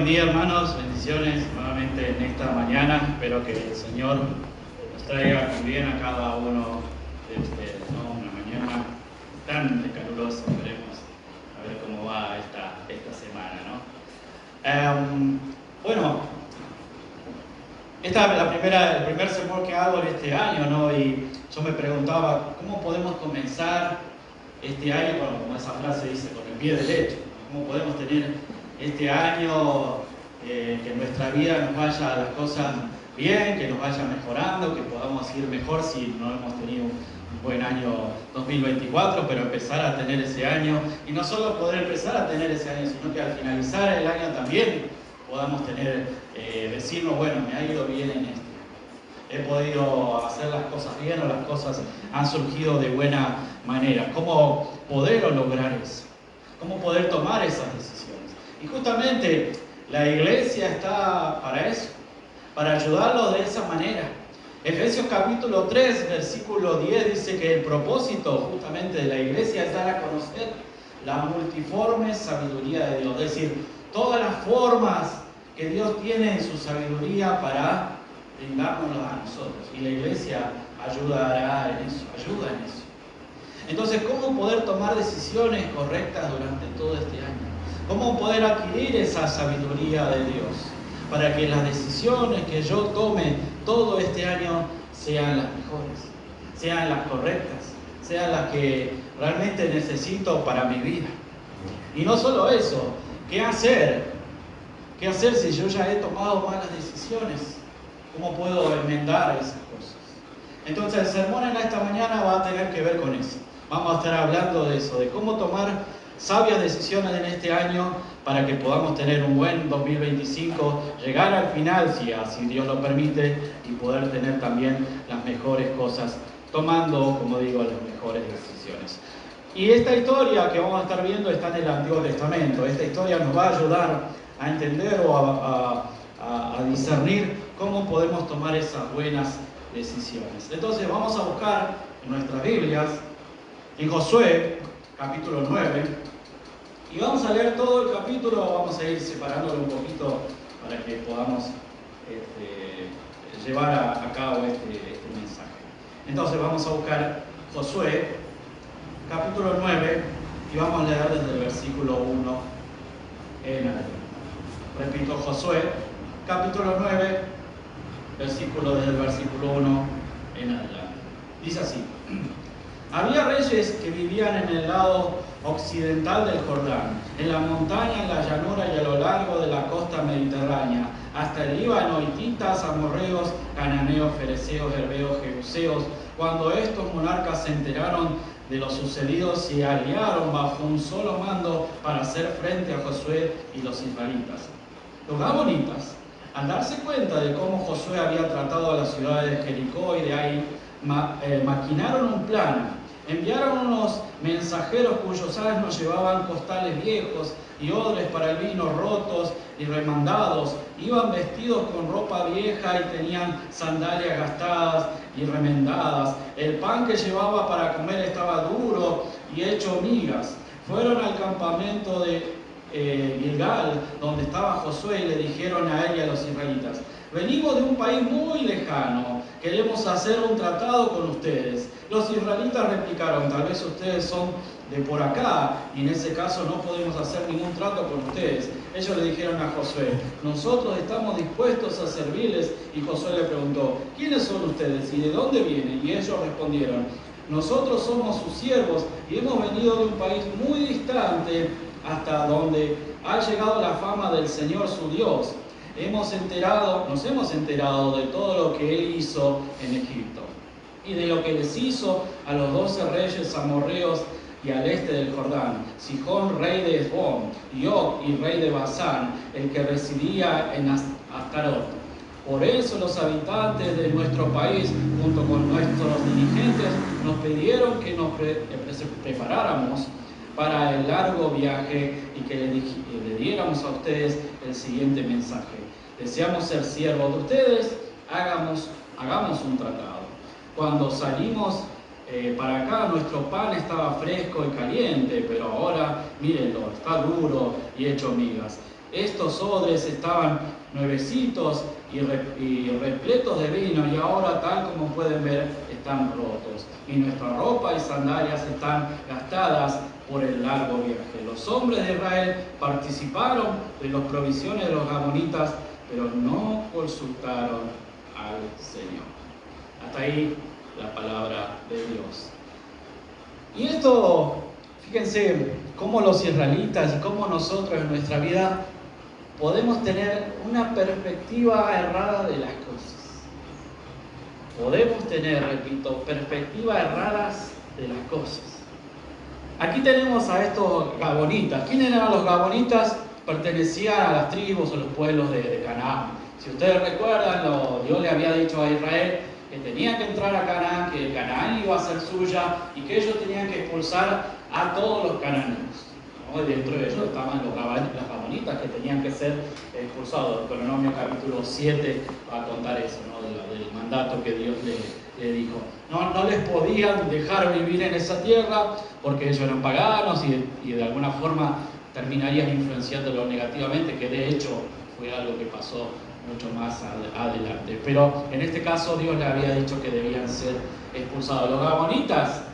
Buen día, hermanos, bendiciones nuevamente en esta mañana. Espero que el Señor nos traiga bien a cada uno de ustedes, ¿no? Una mañana tan calurosa. Veremos a ver cómo va esta semana, ¿no? Bueno, esta es el primer sermón que hago en este año, ¿no? Y yo me preguntaba, ¿cómo podemos comenzar este año, como esa frase dice, con el pie derecho? ¿Cómo podemos tener este año que en nuestra vida nos vaya las cosas bien, que nos vaya mejorando, que podamos ir mejor si no hemos tenido un buen año 2024, pero empezar a tener ese año, y no solo poder empezar a tener ese año, sino que al finalizar el año también podamos decirnos, bueno, me ha ido bien en esto. He podido hacer las cosas bien o las cosas han surgido de buena manera. ¿Cómo poder lograr eso? ¿Cómo poder tomar esas decisiones? Y justamente la iglesia está para eso, para ayudarlos de esa manera. Efesios capítulo 3, versículo 10 dice que el propósito justamente de la iglesia es dar a conocer la multiforme sabiduría de Dios. Es decir, todas las formas que Dios tiene en su sabiduría para brindárnoslas a nosotros. Y la iglesia ayuda en eso. Entonces, ¿cómo poder tomar decisiones correctas durante todo este año? ¿Cómo poder adquirir esa sabiduría de Dios para que las decisiones que yo tome todo este año sean las mejores, sean las correctas, sean las que realmente necesito para mi vida? Y no solo eso, ¿qué hacer? ¿Qué hacer si yo ya he tomado malas decisiones? ¿Cómo puedo enmendar esas cosas? Entonces el sermón en esta mañana va a tener que ver con eso. Vamos a estar hablando de eso, de cómo tomar sabias decisiones en este año para que podamos tener un buen 2025, llegar al final, si así Dios lo permite, y poder tener también las mejores cosas, tomando, como digo, las mejores decisiones. Y esta historia que vamos a estar viendo está en el Antiguo Testamento. Esta historia nos va a ayudar a entender o a discernir cómo podemos tomar esas buenas decisiones. Entonces vamos a buscar en nuestras Biblias, en Josué, capítulo 9, y vamos a leer todo el capítulo. Vamos a ir separándolo un poquito para que podamos llevar a cabo este mensaje. Entonces vamos a buscar Josué, capítulo 9, y vamos a leer desde el versículo 1 en adelante. Repito, Josué, capítulo 9, desde el versículo 1 en adelante. Dice así: había reyes que vivían en el lado occidental del Jordán, en la montaña, en la llanura y a lo largo de la costa mediterránea, hasta el Líbano, hititas, amorreos, cananeos, fereceos, herbeos, jebuseos. Cuando estos monarcas se enteraron de lo sucedido, se aliaron bajo un solo mando para hacer frente a Josué y los israelitas. Los gabonitas, al darse cuenta de cómo Josué había tratado a las ciudades de Jericó y de Ai, maquinaron un plan. Enviaron unos mensajeros cuyos asnos llevaban costales viejos y odres para el vino rotos y remandados. Iban vestidos con ropa vieja y tenían sandalias gastadas y remendadas. El pan que llevaba para comer estaba duro y hecho migas. Fueron al campamento de Gilgal, donde estaba Josué, y le dijeron a él y a los israelitas: venimos de un país muy lejano, queremos hacer un tratado con ustedes. Los israelitas replicaron: tal vez ustedes son de por acá, y en ese caso no podemos hacer ningún trato con ustedes. Ellos le dijeron a Josué: nosotros estamos dispuestos a servirles. Y Josué le preguntó: ¿quiénes son ustedes y de dónde vienen? Y ellos respondieron: nosotros somos sus siervos y hemos venido de un país muy distante hasta donde ha llegado la fama del Señor su Dios. Nos hemos enterado de todo lo que Él hizo en Egipto y de lo que les hizo a los 12 reyes amorreos y al este del Jordán, Sihón, rey de Hesbón, y Og, y rey de Basán, el que residía en Astarot. Por eso los habitantes de nuestro país, junto con nuestros dirigentes, nos pidieron que nos preparáramos para el largo viaje y que le diéramos a ustedes el siguiente mensaje: deseamos ser siervos de ustedes, hagamos un tratado. Cuando salimos para acá, nuestro pan estaba fresco y caliente, pero ahora, mírenlo, está duro y hecho migas. Estos odres estaban nuevecitos y repletos de vino, y ahora, tal como pueden ver, están rotos. Y nuestra ropa y sandalias están gastadas por el largo viaje. Los hombres de Israel participaron de las provisiones de los gamonitas, pero no consultaron al Señor. Hasta ahí la palabra de Dios. Y esto, fíjense cómo los israelitas y cómo nosotros en nuestra vida podemos tener una perspectiva errada de las cosas. Podemos tener, repito, perspectivas erradas de las cosas. Aquí tenemos a estos gabonitas. ¿Quiénes eran los gabonitas? Pertenecían a las tribus o los pueblos de Canaán. Si ustedes recuerdan, Dios le había dicho a Israel que tenían que entrar a Canaán, que Canaán iba a ser suya y que ellos tenían que expulsar a todos los cananeos. ¿No? Y dentro de ellos estaban los gabonitas que tenían que ser expulsados. Deuteronomio capítulo 7 va a contar eso, ¿no? del mandato que Dios le dijo. No les podían dejar vivir en esa tierra porque ellos eran paganos y de alguna forma terminarían influenciándolo negativamente, que de hecho fue algo que pasó mucho más adelante. Pero en este caso Dios le había dicho que debían ser expulsados. Los gabonitas,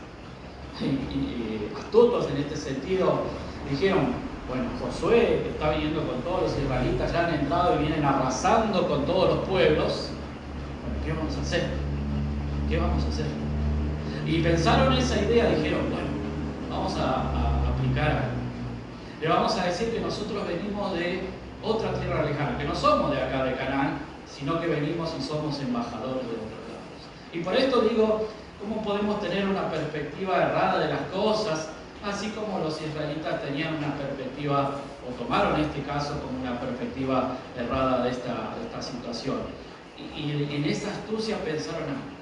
astutos en este sentido, dijeron: bueno, Josué que está viniendo con todos los israelitas, ya han entrado y vienen arrasando con todos los pueblos. Bueno, ¿qué vamos a hacer? ¿Qué vamos a hacer? Y pensaron esa idea, dijeron: bueno, vamos a aplicar algo. Le vamos a decir que nosotros venimos de otra tierra lejana, que no somos de acá de Canaán, sino que venimos y somos embajadores de otros lados. Y por esto digo, ¿cómo podemos tener una perspectiva errada de las cosas? Así como los israelitas tenían una perspectiva, o tomaron este caso como una perspectiva errada de esta situación. Y en esa astucia pensaron: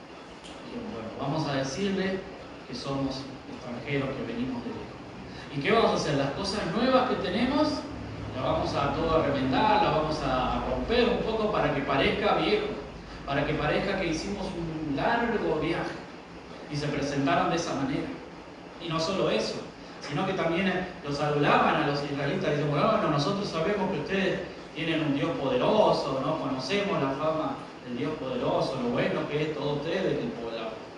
bueno, vamos a decirle que somos extranjeros, que venimos de lejos. ¿Y qué vamos a hacer? Las cosas nuevas que tenemos, las vamos a todo remendar, las vamos a romper un poco para que parezca viejo, para que parezca que hicimos un largo viaje. Y se presentaron de esa manera. Y no solo eso, sino que también los adulaban a los israelitas, diciendo: bueno, nosotros sabemos que ustedes tienen un Dios poderoso, ¿no? Conocemos la fama del Dios poderoso, lo bueno que es todo ustedes,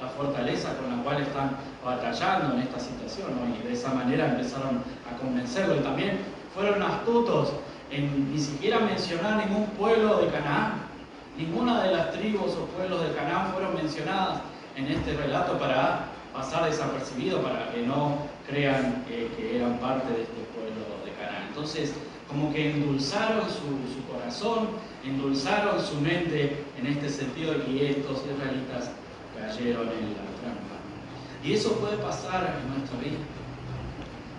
la fortaleza con la cual están batallando en esta situación, ¿no? Y de esa manera empezaron a convencerlo. Y también fueron astutos en ni siquiera mencionar ningún pueblo de Canaán. Ninguna de las tribus o pueblos de Canaán fueron mencionadas en este relato para pasar desapercibido, para que no crean que eran parte de este pueblo de Canaán. Entonces, como que endulzaron su corazón, endulzaron su mente en este sentido, y estos israelitas cayeron en la trampa. Y eso puede pasar en nuestra vida.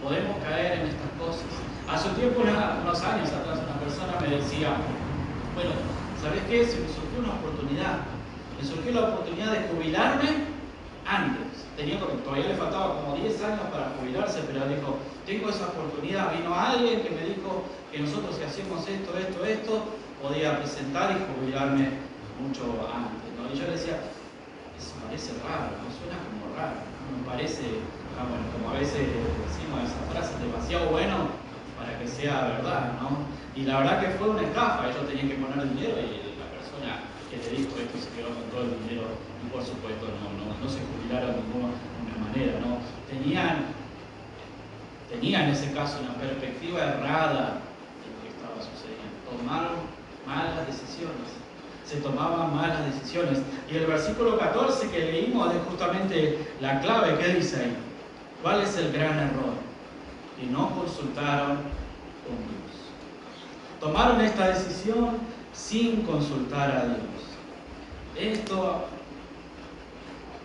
Podemos caer en estas cosas. Hace un tiempo, unos años atrás, una persona me decía: bueno, ¿sabes qué? Se me surgió una oportunidad. Me surgió la oportunidad de jubilarme antes. Todavía le faltaba como 10 años para jubilarse, pero dijo: tengo esa oportunidad. Vino alguien que me dijo que nosotros, si hacíamos esto, podía presentar y jubilarme mucho antes, ¿no? Y yo le decía: eso parece raro, ¿no? Suena como raro, ¿no? Me parece, bueno, como a veces decimos esa frase, demasiado bueno para que sea verdad, ¿no? Y la verdad que fue una estafa. Ellos tenían que poner el dinero y la persona que te dijo esto se quedó con todo el dinero, y por supuesto no se jubilaron de ninguna manera, ¿no? Tenían en ese caso una perspectiva errada de lo que estaba sucediendo. Tomaron malas decisiones. Se tomaban malas decisiones. Y el versículo 14 que leímos es justamente la clave. ¿Qué dice ahí? ¿Cuál es el gran error? Que no consultaron con Dios. Tomaron esta decisión sin consultar a Dios.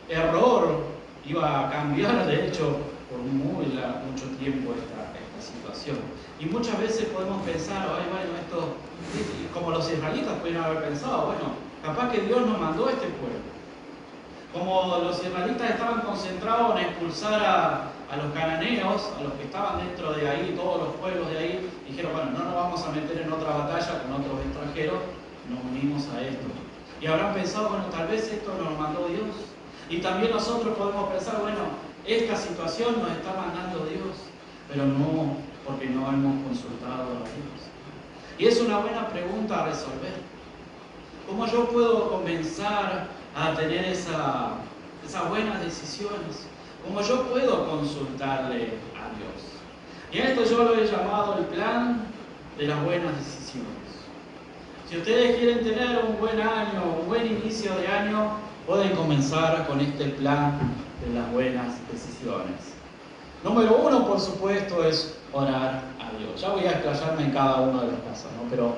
Error iba a cambiar, de hecho, por mucho tiempo esta situación. Y muchas veces podemos pensar: ay, bueno, esto, como los israelitas pueden haber pensado, bueno, capaz que Dios nos mandó a este pueblo. Como los israelitas estaban concentrados en expulsar a los cananeos, a los que estaban dentro de ahí, todos los pueblos de ahí, dijeron: bueno, no nos vamos a meter en otra batalla con otros extranjeros, nos unimos a esto. Y habrán pensado: bueno, tal vez esto nos mandó Dios. Y también nosotros podemos pensar: bueno, esta situación nos está mandando Dios, pero no, porque no hemos consultado a Dios. Y es una buena pregunta a resolver. ¿Cómo yo puedo comenzar a tener esas buenas decisiones? ¿Cómo yo puedo consultarle a Dios? Y a esto yo lo he llamado el plan de las buenas decisiones. Si ustedes quieren tener un buen año, un buen inicio de año, pueden comenzar con este plan de las buenas decisiones. Número 1, por supuesto, es orar a Dios. Ya voy a explayarme en cada una de las casas, ¿no? Pero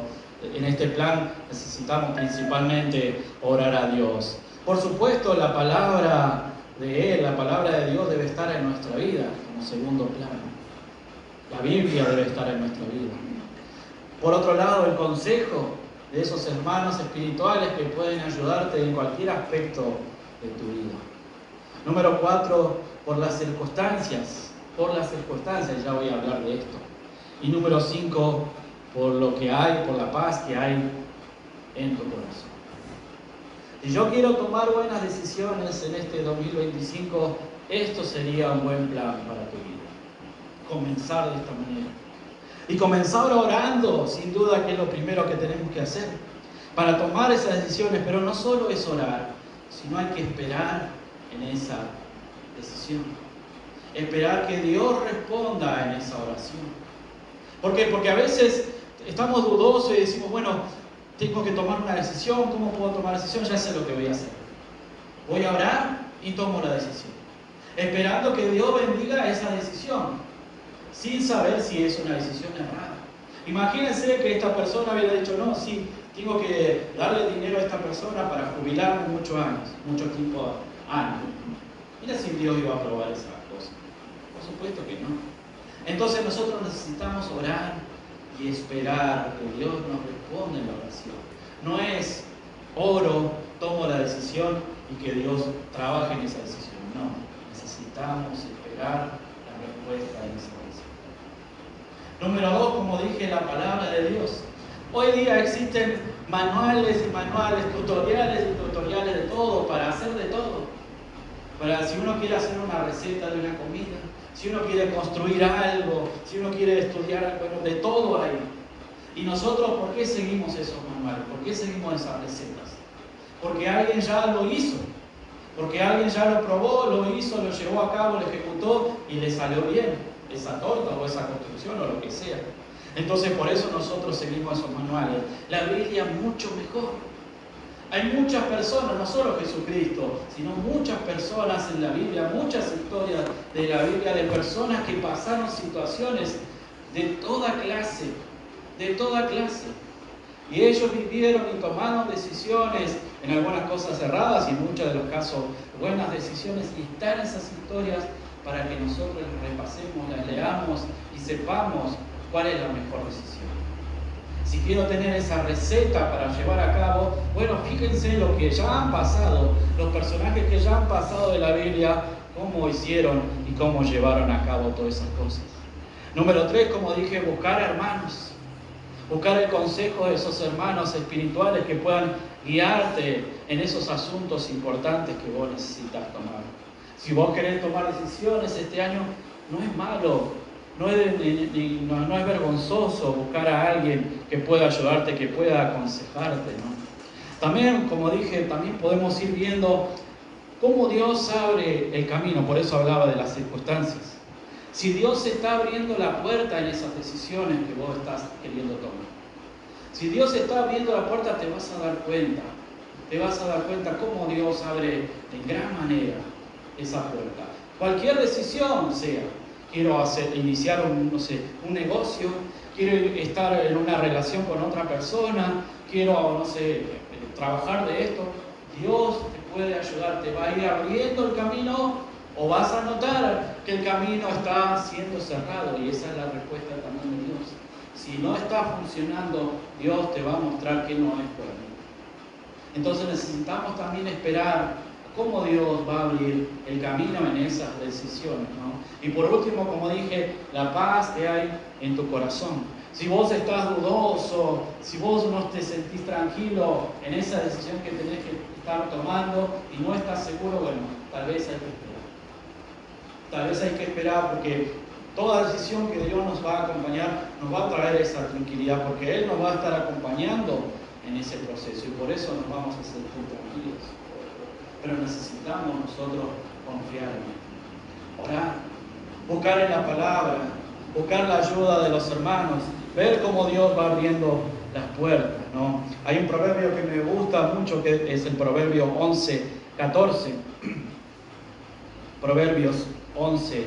en este plan necesitamos principalmente orar a Dios. Por supuesto, la palabra de Él, la palabra de Dios debe estar en nuestra vida como segundo plano. La Biblia debe estar en nuestra vida. Por otro lado, el consejo de esos hermanos espirituales que pueden ayudarte en cualquier aspecto de tu vida. Número 4, por las circunstancias, ya voy a hablar de esto. Y número 5, por lo que hay, por la paz que hay en tu corazón. Si yo quiero tomar buenas decisiones en este 2025, esto sería un buen plan para tu vida. Comenzar de esta manera. Y comenzar orando, sin duda, que es lo primero que tenemos que hacer para tomar esas decisiones. Pero no solo es orar, sino hay que esperar en esa decisión. Esperar que Dios responda en esa oración. ¿Por qué? Porque a veces estamos dudosos y decimos, bueno, tengo que tomar una decisión. ¿Cómo puedo tomar decisión? Ya sé lo que voy a hacer. Voy a orar y tomo la decisión, esperando que Dios bendiga esa decisión, sin saber si es una decisión errada. Imagínense que esta persona hubiera dicho, no, sí, tengo que darle dinero a esta persona para jubilarme muchos años, mucho tiempo años. Mira si Dios iba a aprobar esa cosa. Por supuesto que no. Entonces nosotros necesitamos orar y esperar que Dios nos responda en la oración. No es oro, tomo la decisión y que Dios trabaje en esa decisión. No, necesitamos esperar la respuesta en esa decisión. Número 2, como dije, la palabra de Dios. Hoy día existen manuales y manuales, tutoriales y tutoriales de todo, para hacer de todo. Para si uno quiere hacer una receta de una comida, si uno quiere construir algo, si uno quiere estudiar, bueno, de todo hay. Y nosotros, ¿por qué seguimos esos manuales? ¿Por qué seguimos esas recetas? Porque alguien ya lo hizo. Porque alguien ya lo probó, lo hizo, lo llevó a cabo, lo ejecutó y le salió bien esa torta o esa construcción o lo que sea. Entonces, por eso nosotros seguimos esos manuales. La Biblia mucho mejor. Hay muchas personas, no solo Jesucristo, sino muchas personas en la Biblia, muchas historias de la Biblia de personas que pasaron situaciones de toda clase, Y ellos vivieron y tomaron decisiones, en algunas cosas erradas y en muchos de los casos buenas decisiones, y están esas historias para que nosotros las repasemos, las leamos y sepamos cuál es la mejor decisión. Si quiero tener esa receta para llevar a cabo, bueno, fíjense lo que ya han pasado, los personajes que ya han pasado de la Biblia, cómo hicieron y cómo llevaron a cabo todas esas cosas. Número 3, como dije, buscar hermanos. Buscar el consejo de esos hermanos espirituales que puedan guiarte en esos asuntos importantes que vos necesitas tomar. Si vos querés tomar decisiones este año, no es malo, no es vergonzoso buscar a alguien que pueda ayudarte, que pueda aconsejarte, ¿no? También, como dije, también podemos ir viendo cómo Dios abre el camino, por eso hablaba de las circunstancias. Si Dios está abriendo la puerta en esas decisiones que vos estás queriendo tomar. Si Dios está abriendo la puerta, te vas a dar cuenta. Te vas a dar cuenta cómo Dios abre en gran manera esa puerta. Cualquier decisión sea. Quiero iniciar un negocio, quiero estar en una relación con otra persona, quiero, trabajar de esto. Dios te puede ayudar, te va a ir abriendo el camino. O vas a notar que el camino está siendo cerrado, y esa es la respuesta también de Dios. Si no está funcionando, Dios te va a mostrar que no es por ahí. Entonces necesitamos también esperar cómo Dios va a abrir el camino en esas decisiones, ¿no? Y por último, como dije, la paz que hay en tu corazón. Si vos estás dudoso, si vos no te sentís tranquilo en esa decisión que tenés que estar tomando y no estás seguro, bueno, tal vez hay que esperar. Tal vez hay que esperar porque Toda decisión que Dios nos va a acompañar nos va a traer esa tranquilidad, porque Él nos va a estar acompañando en ese proceso y por eso nos vamos a sentir tranquilos. Pero necesitamos nosotros confiar en Él. Orar, buscar en la palabra, buscar la ayuda de los hermanos, ver cómo Dios va abriendo las puertas, ¿no? Hay un proverbio que me gusta mucho, que es el proverbio 11:14. Proverbios 11:14.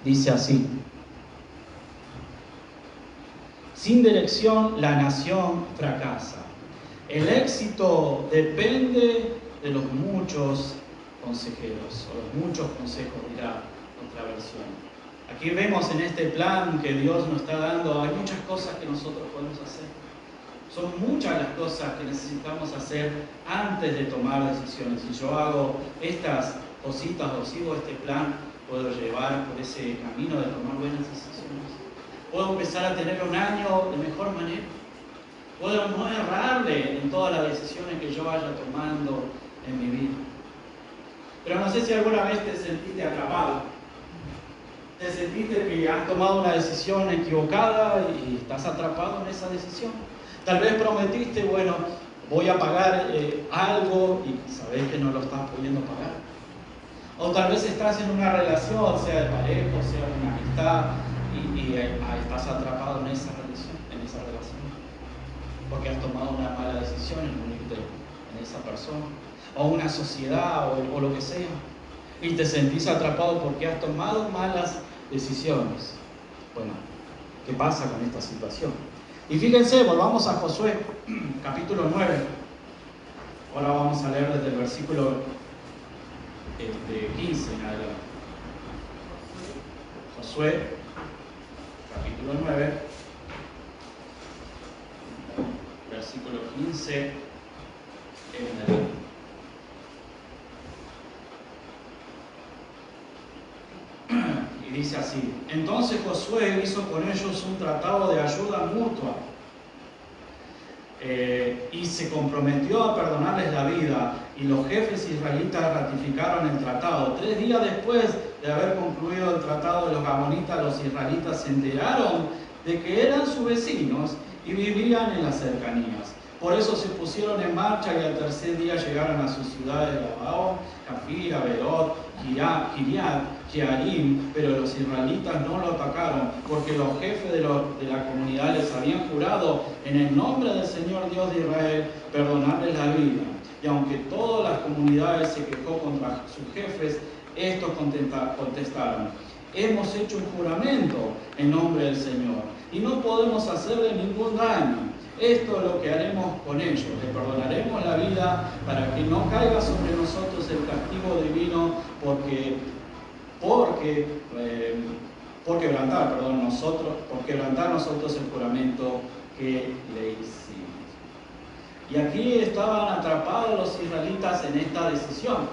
Dice así: sin dirección la nación fracasa. El éxito depende de los muchos consejeros, o los muchos consejos, dirá otra versión. Aquí vemos en este plan que Dios nos está dando, hay muchas cosas que nosotros podemos hacer. Son muchas las cosas que necesitamos hacer antes de tomar decisiones. Si yo hago estas cositas o sigo este plan, puedo llevar por ese camino de tomar buenas decisiones. Puedo empezar a tener un año de mejor manera. Puedo no errarle en todas las decisiones que yo vaya tomando en mi vida. Pero no sé si alguna vez te sentiste atrapado. Te sentiste que has tomado una decisión equivocada y estás atrapado en esa decisión. Tal vez prometiste, bueno, voy a pagar algo y sabes que no lo estás pudiendo pagar. O tal vez estás en una relación, sea de pareja, sea de una amistad, y estás atrapado en esa relación. Porque has tomado una mala decisión en unirte en esa persona. O una sociedad, o lo que sea. Y te sentís atrapado porque has tomado malas decisiones. Bueno, ¿qué pasa con esta situación? Y fíjense, volvamos a Josué, capítulo 9. Ahora vamos a leer desde el versículo 15 en adelante. Josué, capítulo 9, versículo 15 en adelante. Y dice así: entonces Josué hizo con ellos un tratado de ayuda mutua y se comprometió a perdonarles la vida, y los jefes israelitas ratificaron el tratado. 3 días después de haber concluido el tratado de los Gabonitas, los israelitas se enteraron de que eran sus vecinos y vivían en las cercanías. Por eso se pusieron en marcha y al tercer día llegaron a sus ciudades de Gabaón, Jafira, Beerot, Kiriat, Jearim, pero los israelitas no lo atacaron, porque los jefes de la comunidad les habían jurado en el nombre del Señor Dios de Israel perdonarles la vida. Y aunque todas las comunidades se quejó contra sus jefes, estos contestaron: hemos hecho un juramento en nombre del Señor y no podemos hacerle ningún daño. Esto es lo que haremos con ellos: le perdonaremos la vida para que no caiga sobre nosotros el castigo divino por quebrantar nosotros el juramento que le hicimos. Y aquí estaban atrapados los israelitas en esta decisión.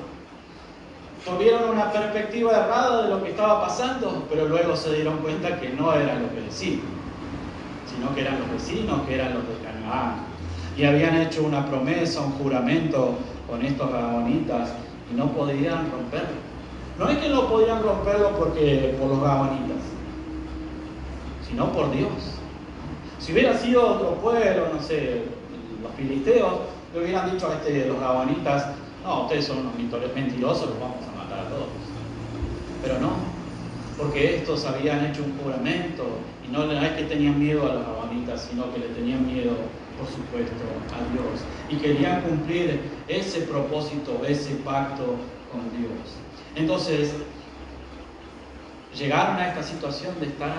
Tuvieron una perspectiva errada de lo que estaba pasando, pero luego se dieron cuenta que no eran los que decían, sino que eran los vecinos, que eran los de Canaán. Y habían hecho una promesa, un juramento con estos gabonitas y no podían romperlo. No es que no podían romperlo por los gabonitas, sino por Dios. Si hubiera sido otro pueblo, no sé, los filisteos, le hubieran dicho a los gabonitas: no, ustedes son unos mentirosos, los vamos a matar a todos. Pero no, porque estos habían hecho un juramento, y no es que tenían miedo a los gabonitas, sino que le tenían miedo, por supuesto, a Dios. Y querían cumplir ese propósito, ese pacto con Dios. Entonces, llegaron a esta situación de estar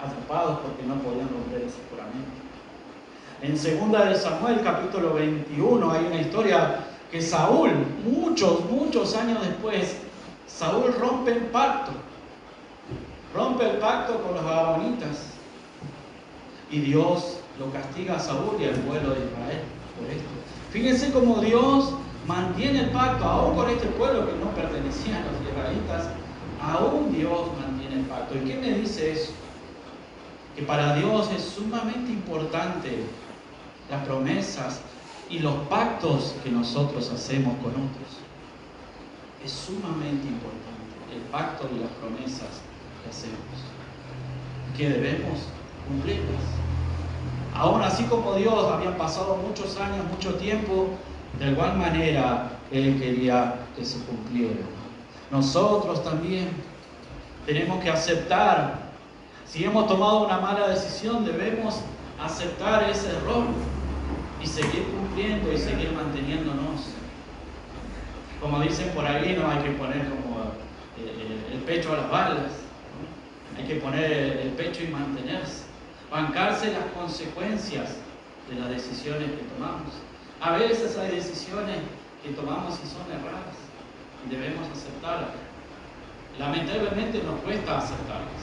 atrapados porque no podían romper ese juramento. En 2 de Samuel, capítulo 21, hay una historia que Saúl, muchos años después, Saúl rompe el pacto con los gabonitas, y Dios lo castiga a Saúl y al pueblo de Israel por esto. Fíjense cómo Dios mantiene el pacto, aún con este pueblo que no pertenecía a los israelitas, aún Dios mantiene el pacto. ¿Y qué me dice eso? que para Dios es sumamente importante las promesas y los pactos que nosotros hacemos con otros. Es sumamente importante el pacto y las promesas que hacemos, que debemos cumplirlas. Aún así como Dios, habían pasado muchos años, mucho tiempo, de igual manera Él quería que se cumpliera. Nosotros también tenemos que aceptar, si hemos tomado una mala decisión, debemos aceptar ese error y seguir cumpliendo y seguir manteniéndonos. Como dicen por ahí, no hay que poner como el pecho a las balas, ¿no? Hay que poner el pecho y mantenerse, bancarse las consecuencias de las decisiones que tomamos. A veces hay decisiones que tomamos y son erradas y debemos aceptarlas. Lamentablemente nos cuesta aceptarlas,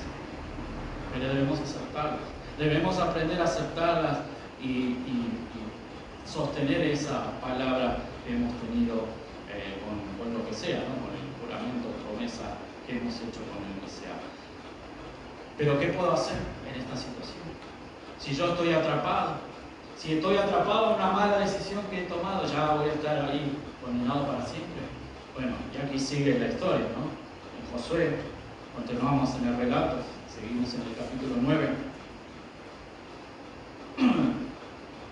pero debemos aceptarlas. Debemos aprender a aceptarlas y sostener esa palabra que hemos tenido con lo que sea, ¿no? Con el juramento, promesa que hemos hecho con el que sea. Pero ¿qué puedo hacer en esta situación? Si yo estoy atrapado, si estoy atrapado en una mala decisión que he tomado, ya voy a estar ahí condenado para siempre. Bueno, y aquí sigue la historia, ¿no? En Josué, continuamos en el relato, seguimos en el capítulo 9.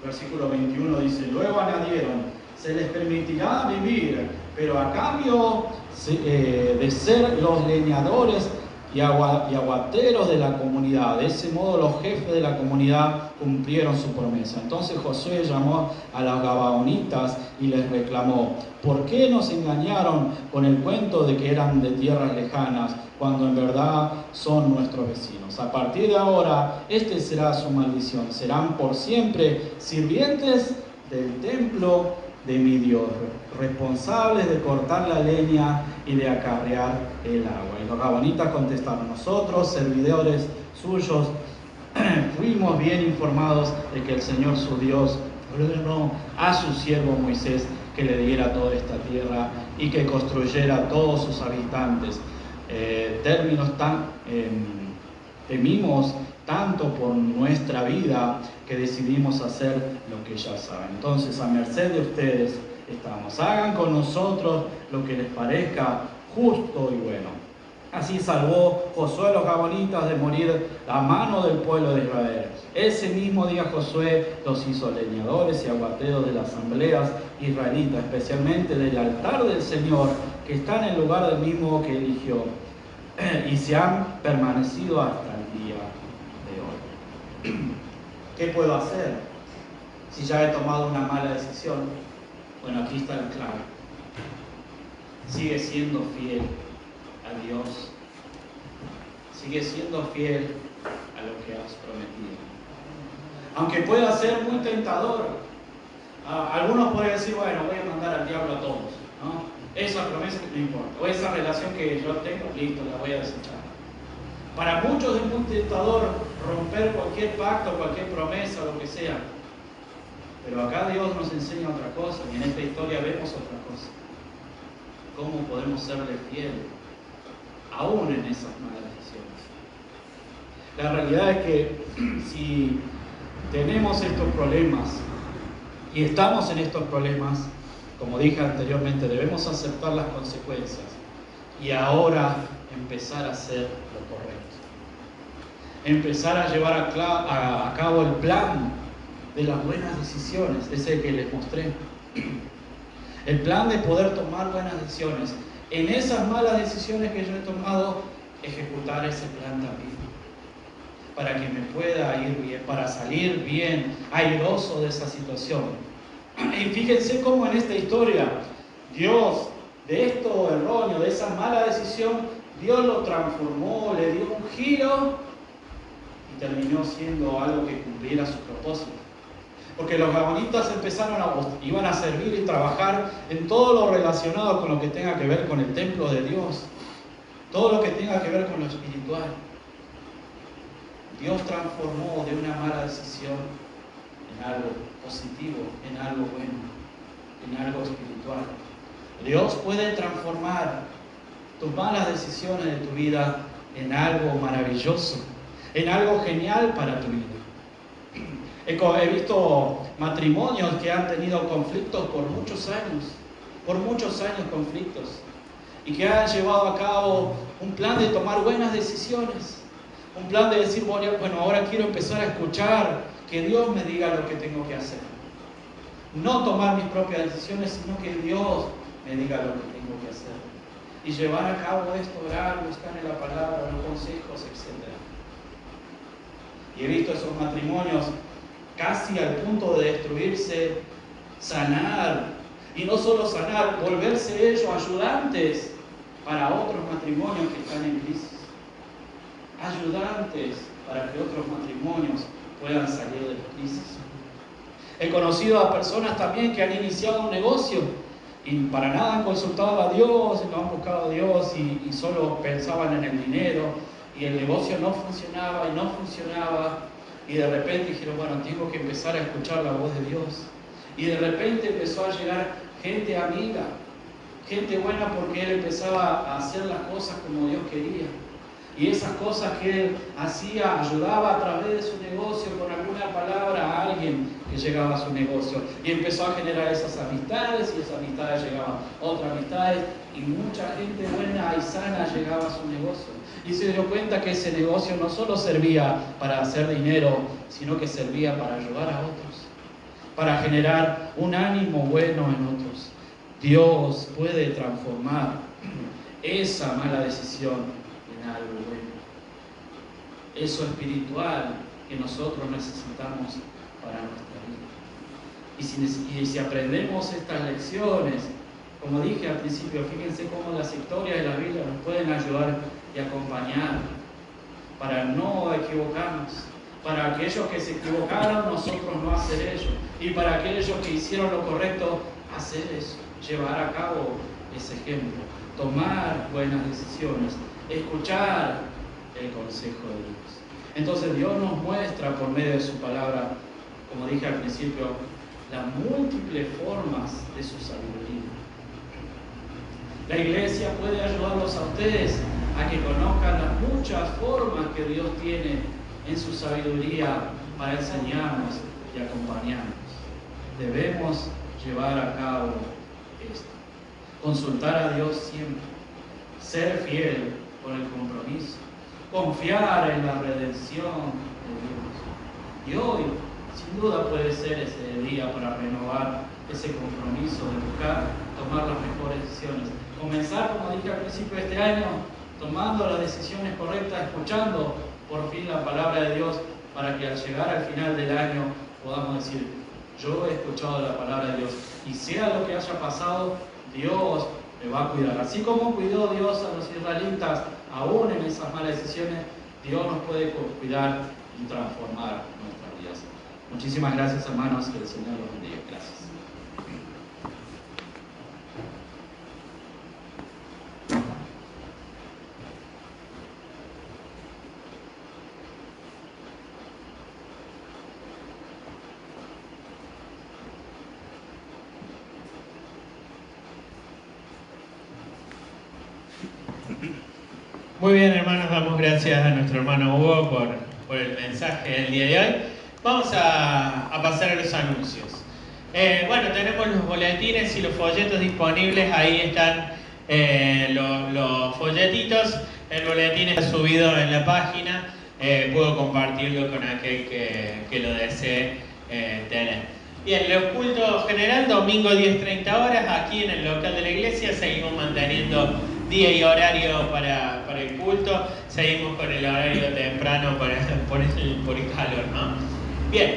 Versículo 21 dice: luego añadieron: se les permitirá vivir, pero a cambio de ser los leñadores y aguateros de la comunidad. De ese modo los jefes de la comunidad cumplieron su promesa. Entonces Josué llamó a los gabaonitas y les reclamó: ¿por qué nos engañaron con el cuento de que eran de tierras lejanas, cuando en verdad son nuestros vecinos? A partir de ahora, este será su maldición. Serán por siempre sirvientes del templo de mi Dios, responsables de cortar la leña y de acarrear el agua. Y los gabaonitas contestaron: nosotros, servidores suyos, fuimos bien informados de que el Señor su Dios ordenó a su siervo Moisés que le diera toda esta tierra y que construyera todos sus habitantes. Temimos tanto por nuestra vida que decidimos hacer lo que ya saben. Entonces, a merced de ustedes estamos. Hagan con nosotros lo que les parezca justo y bueno. Así salvó Josué a los gabaonitas de morir a mano del pueblo de Israel. Ese mismo día Josué los hizo leñadores y aguateros de las asambleas israelitas, especialmente del altar del Señor, que está en el lugar del mismo que eligió, y se han permanecido hasta el día de hoy. ¿Qué puedo hacer si ya he tomado una mala decisión? Bueno, aquí está el clave. Sigue siendo fiel a Dios. Sigue siendo fiel a lo que has prometido. Aunque pueda ser muy tentador. Algunos pueden decir: bueno, voy a mandar al diablo a todos, ¿no? Esa promesa no importa. O esa relación que yo tengo, listo, la voy a desechar. Para muchos es muy tentador romper cualquier pacto, cualquier promesa, lo que sea. Pero acá Dios nos enseña otra cosa, y en esta historia vemos otra cosa. ¿Cómo podemos serle fiel aún en esas malas decisiones? La realidad es que si tenemos estos problemas y estamos en estos problemas, como dije anteriormente, debemos aceptar las consecuencias y ahora empezar a hacer lo correcto. Empezar a llevar a cabo el plan de las buenas decisiones, ese que les mostré. El plan de poder tomar buenas decisiones. En esas malas decisiones que yo he tomado, ejecutar ese plan también, para que me pueda ir bien, para salir bien, airoso de esa situación. Y fíjense cómo en esta historia, Dios, de esto erróneo, de esa mala decisión, Dios lo transformó, le dio un giro y terminó siendo algo que cumpliera su propósito. Porque los gabaonitas iban a servir y trabajar en todo lo relacionado con lo que tenga que ver con el templo de Dios, todo lo que tenga que ver con lo espiritual. Dios transformó de una mala decisión en algo positivo, en algo bueno, en algo espiritual. Dios puede transformar tus malas decisiones de tu vida en algo maravilloso. en algo genial para tu vida. He visto matrimonios que han tenido conflictos por muchos años conflictos, y que han llevado a cabo un plan de tomar buenas decisiones, un plan de decir, bueno, ahora quiero empezar a escuchar que Dios me diga lo que tengo que hacer. No tomar mis propias decisiones, sino que Dios me diga lo que tengo que hacer. Y llevar a cabo esto, orar, buscar en la palabra, los consejos, etc. Y he visto esos matrimonios casi al punto de destruirse, sanar. Y no solo sanar, volverse ellos ayudantes para otros matrimonios que están en crisis. Ayudantes para que otros matrimonios puedan salir de la crisis. He conocido a personas también que han iniciado un negocio y para nada han consultado a Dios, no han buscado a Dios y solo pensaban en el dinero, y el negocio no funcionaba y de repente dijeron, bueno, tengo que empezar a escuchar la voz de Dios. Y de repente empezó a llegar gente amiga, gente buena, porque él empezaba a hacer las cosas como Dios quería. Y esas cosas que él hacía, ayudaba a través de su negocio con alguna palabra a alguien que llegaba a su negocio. Y empezó a generar esas amistades, y esas amistades llegaban a otras amistades, y mucha gente buena y sana llegaba a su negocio. Y se dio cuenta que ese negocio no solo servía para hacer dinero, sino que servía para ayudar a otros, para generar un ánimo bueno en otros. Dios puede transformar esa mala decisión en algo bueno. Eso espiritual que nosotros necesitamos para nuestra vida. Y si aprendemos estas lecciones, como dije al principio, fíjense cómo las historias de la Biblia nos pueden ayudar y acompañar para no equivocarnos. Para aquellos que se equivocaron, nosotros no hacer eso. Y para aquellos que hicieron lo correcto, hacer eso. Llevar a cabo ese ejemplo. Tomar buenas decisiones. Escuchar el consejo de Dios. Entonces Dios nos muestra por medio de su palabra, como dije al principio, las múltiples formas de su sabiduría. La iglesia puede ayudarlos a ustedes a que conozcan las muchas formas que Dios tiene en su sabiduría para enseñarnos y acompañarnos. Debemos llevar a cabo esto. Consultar a Dios siempre. Ser fiel con el compromiso. Confiar en la redención de Dios. Y hoy, sin duda, puede ser ese día para renovar ese compromiso de buscar tomar las mejores decisiones. Comenzar, como dije al principio de este año, tomando las decisiones correctas, escuchando por fin la palabra de Dios, para que al llegar al final del año podamos decir, yo he escuchado la palabra de Dios, y sea lo que haya pasado, Dios me va a cuidar. Así como cuidó Dios a los israelitas, aún en esas malas decisiones, Dios nos puede cuidar y transformar nuestras vidas. Muchísimas gracias, hermanos, que el Señor los bendiga. Gracias. Muy bien, hermanos, damos gracias a nuestro hermano Hugo por el mensaje del día de hoy. Vamos a pasar a los anuncios. Bueno, tenemos los boletines y los folletos disponibles. Ahí están los folletitos. El boletín está subido en la página. Puedo compartirlo con aquel que lo desee tener. Bien, los cultos general, domingo 10:30 horas, aquí en el local de la iglesia. Seguimos manteniendo día y horario para el culto. Seguimos con el horario temprano por el calor, ¿no? Bien,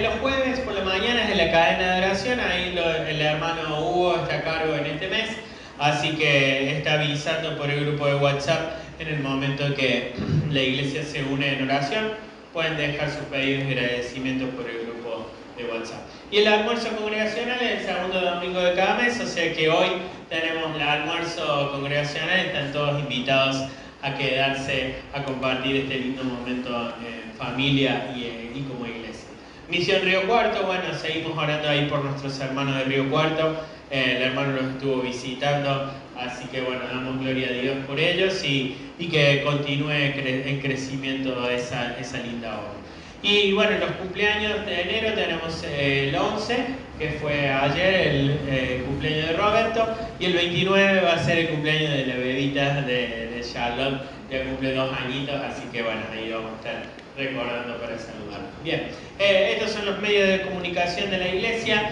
los jueves por la mañana es de la cadena de oración. Ahí el hermano Hugo está a cargo en este mes, así que está avisando por el grupo de WhatsApp en el momento que la iglesia se une en oración. Pueden dejar sus pedidos y agradecimientos por el grupo de WhatsApp. Y el almuerzo congregacional es el segundo domingo de cada mes, o sea que hoy tenemos el almuerzo congregacional. Están todos invitados a quedarse a compartir este lindo momento en familia y como iglesia. Misión Río Cuarto, bueno, seguimos orando ahí por nuestros hermanos de Río Cuarto. el hermano los estuvo visitando, así que bueno, damos gloria a Dios por ellos y que continúe en crecimiento esa linda obra. Y bueno, los cumpleaños de enero tenemos el 11, que fue ayer el cumpleaños de Roberto, y el 29 va a ser el cumpleaños de la bebita de Charlotte, que cumple 2 añitos, así que bueno, ahí vamos a estar recordando para saludar. Bien, estos son los medios de comunicación de la iglesia.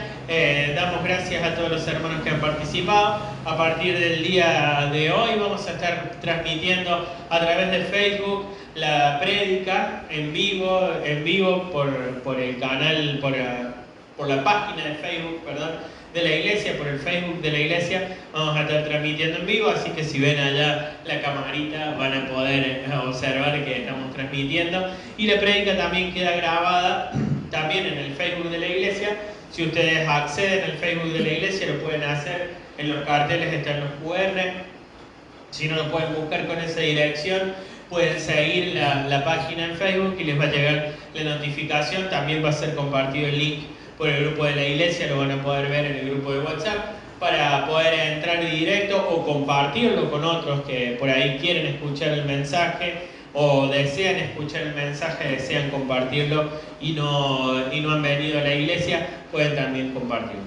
Damos gracias a todos los hermanos que han participado. A partir del día de hoy vamos a estar transmitiendo a través de Facebook la prédica en vivo por el canal, por la página de Facebook, de la iglesia, por el Facebook de la iglesia. Vamos a estar transmitiendo en vivo, así que si ven allá la camarita van a poder observar que estamos transmitiendo. Y la prédica también queda grabada también en el Facebook de la iglesia. Si ustedes acceden al Facebook de la iglesia lo pueden hacer, en los carteles están los QR. Si no lo pueden buscar con esa dirección, pueden seguir la página en Facebook y les va a llegar la notificación. También va a ser compartido el link por el grupo de la iglesia, lo van a poder ver en el grupo de WhatsApp para poder entrar directo o compartirlo con otros que por ahí quieren escuchar el mensaje o desean escuchar el mensaje, desean compartirlo y no han venido a la iglesia, pueden también compartirlo.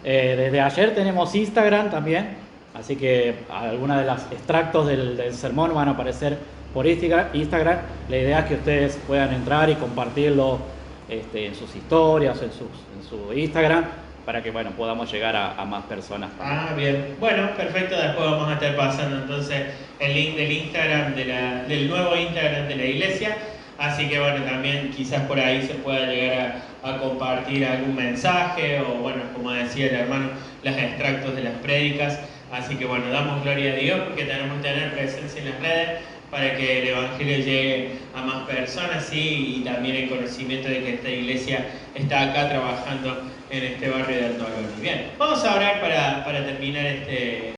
Desde ayer tenemos Instagram también, así que algunos de los extractos del sermón van a aparecer por Instagram. La idea es que ustedes puedan entrar y compartirlo en sus historias, en su Instagram, para que bueno, podamos llegar a más personas. Ah, bien. Bueno, perfecto. Después vamos a estar pasando entonces el link del Instagram, del nuevo Instagram de la iglesia. Así que bueno, también quizás por ahí se pueda llegar a compartir algún mensaje o bueno, como decía el hermano, los extractos de las prédicas. Así que bueno, damos gloria a Dios porque tenemos que tener presencia en las redes para que el Evangelio llegue a más personas, ¿sí? Y también el conocimiento de que esta iglesia está acá trabajando en este barrio de Alto Alberdi. Bien, vamos a orar para terminar